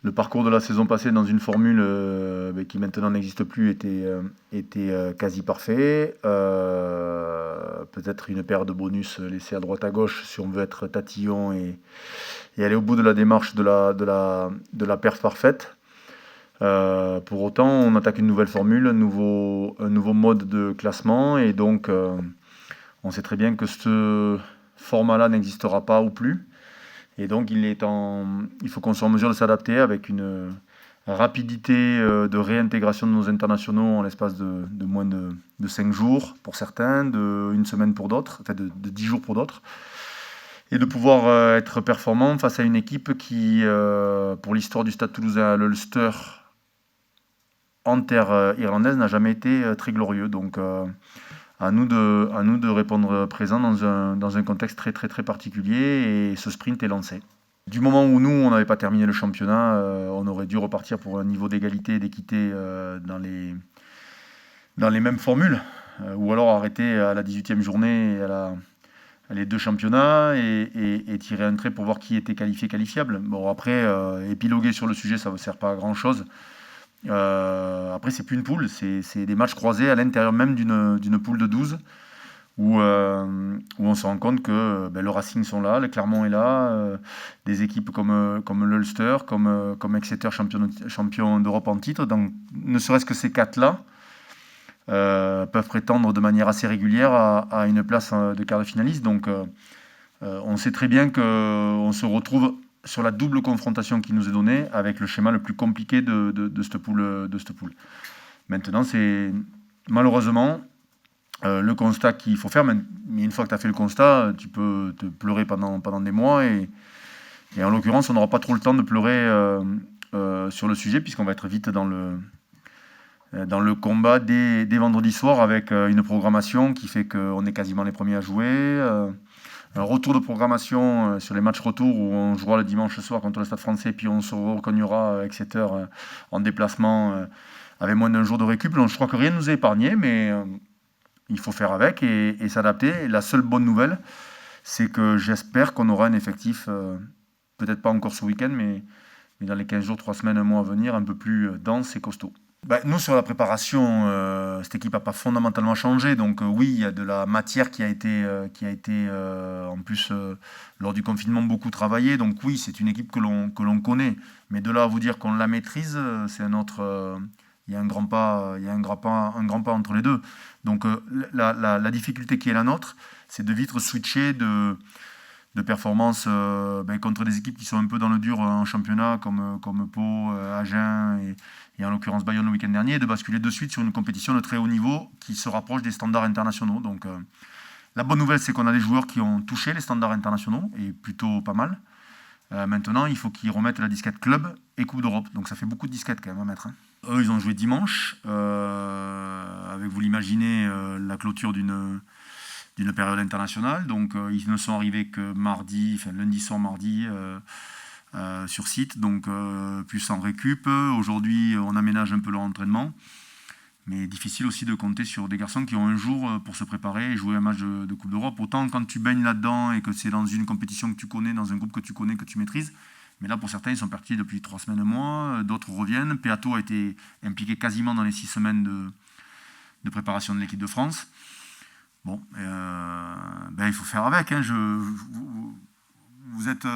le parcours de la saison passée dans une formule qui maintenant n'existe plus était quasi parfait. Peut-être une paire de bonus laissés à droite à gauche si on veut être tatillon et aller au bout de la démarche de la perf parfaite. Pour autant, on attaque une nouvelle formule, un nouveau mode de classement, et donc on sait très bien que ce format-là n'existera pas ou plus. Et donc il faut qu'on soit en mesure de s'adapter avec une rapidité de réintégration de nos internationaux en l'espace de moins de 5 jours pour certains, de une semaine pour d'autres, enfin de 10 jours pour d'autres, et de pouvoir être performant face à une équipe qui, pour l'histoire du Stade Toulousain à l'Ulster, en terre irlandaise, n'a jamais été très glorieux. Donc à nous de répondre présent dans un contexte très très très particulier, et ce sprint est lancé. Du moment où nous, on n'avait pas terminé le championnat, on aurait dû repartir pour un niveau d'égalité et d'équité dans les mêmes formules, ou alors arrêter à la 18e journée et à les deux championnats, et tirer un trait pour voir qui était qualifié, qualifiable. Bon, après, épiloguer sur le sujet, ça ne sert pas à grand-chose. Après, c'est plus une poule, c'est des matchs croisés à l'intérieur même d'une poule de 12, où on se rend compte que le Racing sont là, le Clermont est là, des équipes comme l'Ulster, comme Exeter, champion d'Europe en titre. Donc, ne serait-ce que ces quatre-là peuvent prétendre de manière assez régulière à une place de quart de finaliste. Donc, on sait très bien qu'on se retrouve sur la double confrontation qui nous est donnée avec le schéma le plus compliqué de cette poule. Maintenant, c'est malheureusement le constat qu'il faut faire. Mais une fois que tu as fait le constat, tu peux te pleurer pendant des mois. Et en l'occurrence, on n'aura pas trop le temps de pleurer sur le sujet, puisqu'on va être vite dans le combat dès vendredi soir, avec une programmation qui fait qu'on est quasiment les premiers à jouer. Un retour de programmation sur les matchs retour, où on jouera le dimanche soir contre le Stade Français, puis on se recognera avec 7 heures en déplacement avec moins d'un jour de récup. Donc je crois que rien ne nous est épargné, mais il faut faire avec et s'adapter. Et la seule bonne nouvelle, c'est que j'espère qu'on aura un effectif, peut-être pas encore ce week-end, mais dans les 15 jours, 3 semaines, un mois à venir, un peu plus dense et costaud. Nous, sur la préparation, cette équipe n'a pas fondamentalement changé. Donc oui, il y a de la matière qui a été en plus, lors du confinement, beaucoup travaillée. Donc oui, c'est une équipe que l'on connaît. Mais de là à vous dire qu'on la maîtrise, c'est un autre... il y a un grand pas, un grand pas entre les deux. Donc la difficulté qui est la nôtre, c'est de vite switcher de performances contre des équipes qui sont un peu dans le dur en championnat, comme Pau, Agen et en l'occurrence Bayonne le week-end dernier, et de basculer de suite sur une compétition de très haut niveau qui se rapproche des standards internationaux. Donc la bonne nouvelle, c'est qu'on a des joueurs qui ont touché les standards internationaux, et plutôt pas mal. Maintenant, il faut qu'ils remettent la disquette club et Coupe d'Europe. Donc ça fait beaucoup de disquettes quand même à mettre. Eux, ils ont joué dimanche, avec, vous l'imaginez, la clôture d'une période internationale. Donc ils ne sont arrivés que lundi soir, mardi, sur site, donc plus en récup. Aujourd'hui, on aménage un peu leur entraînement, mais difficile aussi de compter sur des garçons qui ont un jour pour se préparer et jouer un match de Coupe d'Europe. Autant quand tu baignes là-dedans et que c'est dans une compétition que tu connais, dans un groupe que tu connais, que tu maîtrises. Mais là, pour certains, ils sont partis depuis 3 semaines, un mois, d'autres reviennent. Peato a été impliqué quasiment dans les 6 semaines de préparation de l'équipe de France. Bon, il faut faire avec. Vous êtes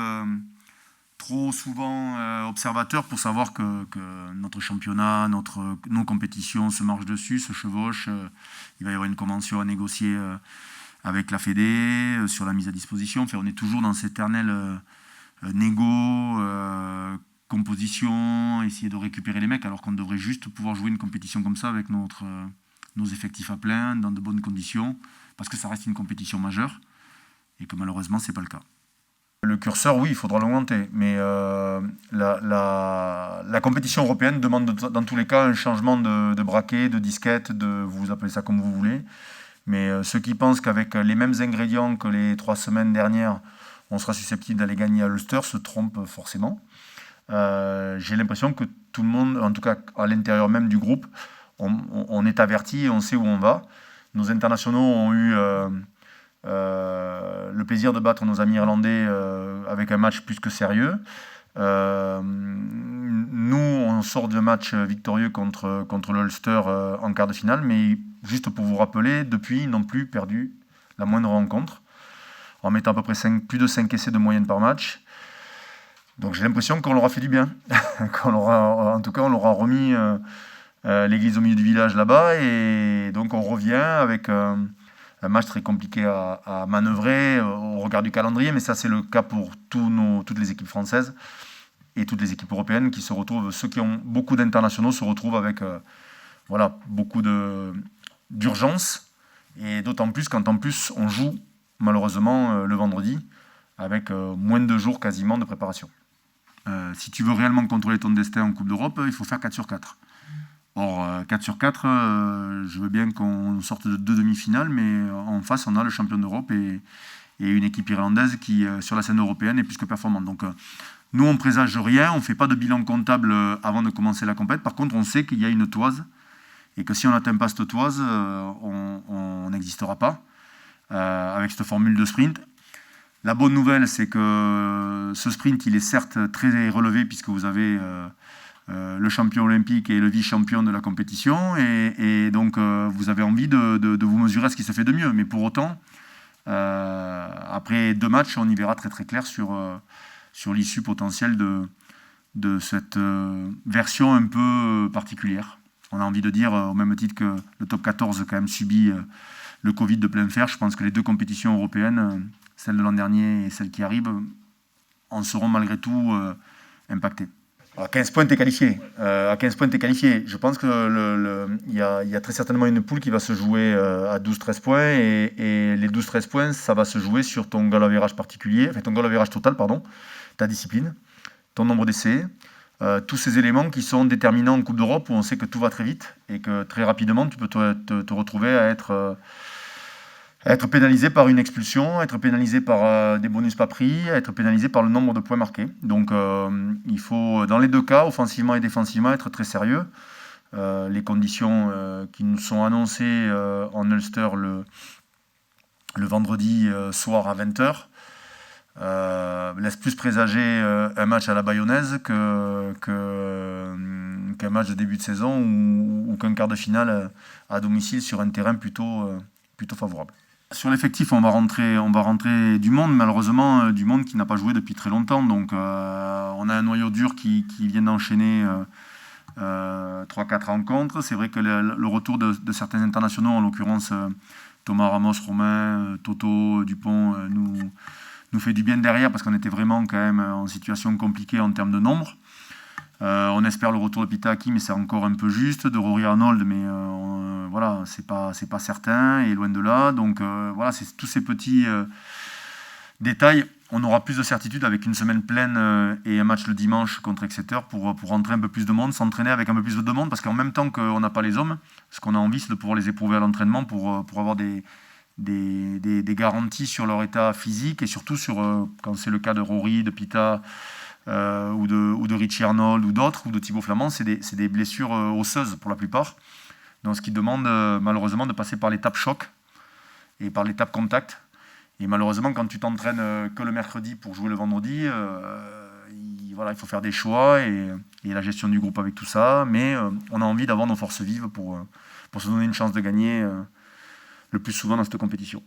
trop souvent observateur pour savoir que notre championnat, nos compétitions se marchent dessus, se chevauchent. Il va y avoir une convention à négocier avec la Fédé sur la mise à disposition. Enfin, on est toujours dans cette éternelle négo, composition, essayer de récupérer les mecs, alors qu'on devrait juste pouvoir jouer une compétition comme ça avec nos effectifs à plein, dans de bonnes conditions, parce que ça reste une compétition majeure, et que malheureusement, c'est pas le cas. Le curseur, oui, il faudra l'augmenter, mais la compétition européenne demande dans tous les cas un changement de braquet, de disquette, vous appelez ça comme vous voulez, mais ceux qui pensent qu'avec les mêmes ingrédients que les 3 semaines dernières, on sera susceptible d'aller gagner à l'Ulster, se trompent forcément. J'ai l'impression que tout le monde, en tout cas à l'intérieur même du groupe, on est averti et on sait où on va. Nos internationaux ont eu le plaisir de battre nos amis irlandais avec un match plus que sérieux. Nous, on sort d'un match victorieux contre l'Ulster en quart de finale, mais juste pour vous rappeler, depuis, ils n'ont plus perdu la moindre rencontre, en mettant à peu près plus de 5 essais de moyenne par match. Donc j'ai l'impression qu'on leur a fait du bien. En tout cas, on leur a remis l'église au milieu du village là-bas, et donc on revient avec un match très compliqué à manœuvrer au regard du calendrier, mais ça c'est le cas pour toutes les équipes françaises et toutes les équipes européennes qui se retrouvent, ceux qui ont beaucoup d'internationaux se retrouvent avec beaucoup d'urgence, et d'autant plus quand en plus on joue malheureusement le vendredi avec moins de 2 jours quasiment de préparation. Si tu veux réellement contrôler ton destin en Coupe d'Europe, il faut faire 4 sur 4. Or, 4 sur 4, je veux bien qu'on sorte de 2 demi-finales, mais en face, on a le champion d'Europe et une équipe irlandaise qui, sur la scène européenne, est plus que performante. Donc, nous, on ne présage rien, on ne fait pas de bilan comptable avant de commencer la compète. Par contre, on sait qu'il y a une toise et que si on n'atteint pas cette toise, on n'existera pas avec cette formule de sprint. La bonne nouvelle, c'est que ce sprint, il est certes très relevé puisque vous avez le champion olympique et le vice-champion de la compétition, et donc vous avez envie de vous mesurer à ce qui se fait de mieux. Mais pour autant, après 2 matchs, on y verra très très clair sur l'issue potentielle de cette version un peu particulière. On a envie de dire, au même titre que le top 14 quand même subit le Covid de plein fer, je pense que les 2 compétitions européennes, celle de l'an dernier et celle qui arrive, en seront malgré tout impactées. À 15 points, tu es qualifié. Je pense qu'il y a très certainement une poule qui va se jouer à 12-13 points, et les 12-13 points, ça va se jouer sur ton goal average particulier, ton goal average total, pardon, ta discipline, ton nombre d'essais, tous ces éléments qui sont déterminants en Coupe d'Europe où on sait que tout va très vite et que très rapidement tu peux te retrouver à être pénalisé par une expulsion, être pénalisé par des bonus pas pris, être pénalisé par le nombre de points marqués. Donc il faut, dans les 2 cas, offensivement et défensivement, être très sérieux. Les conditions qui nous sont annoncées en Ulster le vendredi soir à 20h laissent plus présager un match à la bayonnaise qu'un match de début de saison ou qu'un quart de finale à domicile sur un terrain plutôt favorable. Sur l'effectif, on va rentrer du monde, malheureusement, du monde qui n'a pas joué depuis très longtemps. Donc, on a un noyau dur qui vient d'enchaîner 3-4 rencontres. C'est vrai que le retour de certains internationaux, en l'occurrence Thomas Ramos, Romain, Toto, Dupont, nous fait du bien derrière parce qu'on était vraiment quand même en situation compliquée en termes de nombre. On espère le retour de Pitaki, mais c'est encore un peu juste, de Rory Arnold, mais voilà, c'est pas certain et loin de là. Donc voilà, c'est tous ces petits détails. On aura plus de certitude avec une semaine pleine et un match le dimanche contre Exeter pour rentrer un peu plus de monde, s'entraîner avec un peu plus de monde, parce qu'en même temps qu'on n'a pas les hommes, ce qu'on a envie, c'est de pouvoir les éprouver à l'entraînement pour avoir des garanties sur leur état physique, et surtout sur, quand c'est le cas de Rory, de Pita, ou de Richie Arnold ou d'autres, ou de Thibaut Flamand, c'est des blessures osseuses pour la plupart. Donc ce qui demande malheureusement de passer par l'étape choc et par l'étape contact. Et malheureusement, quand tu t'entraînes que le mercredi pour jouer le vendredi, il faut faire des choix et la gestion du groupe avec tout ça. Mais on a envie d'avoir nos forces vives pour se donner une chance de gagner le plus souvent dans cette compétition.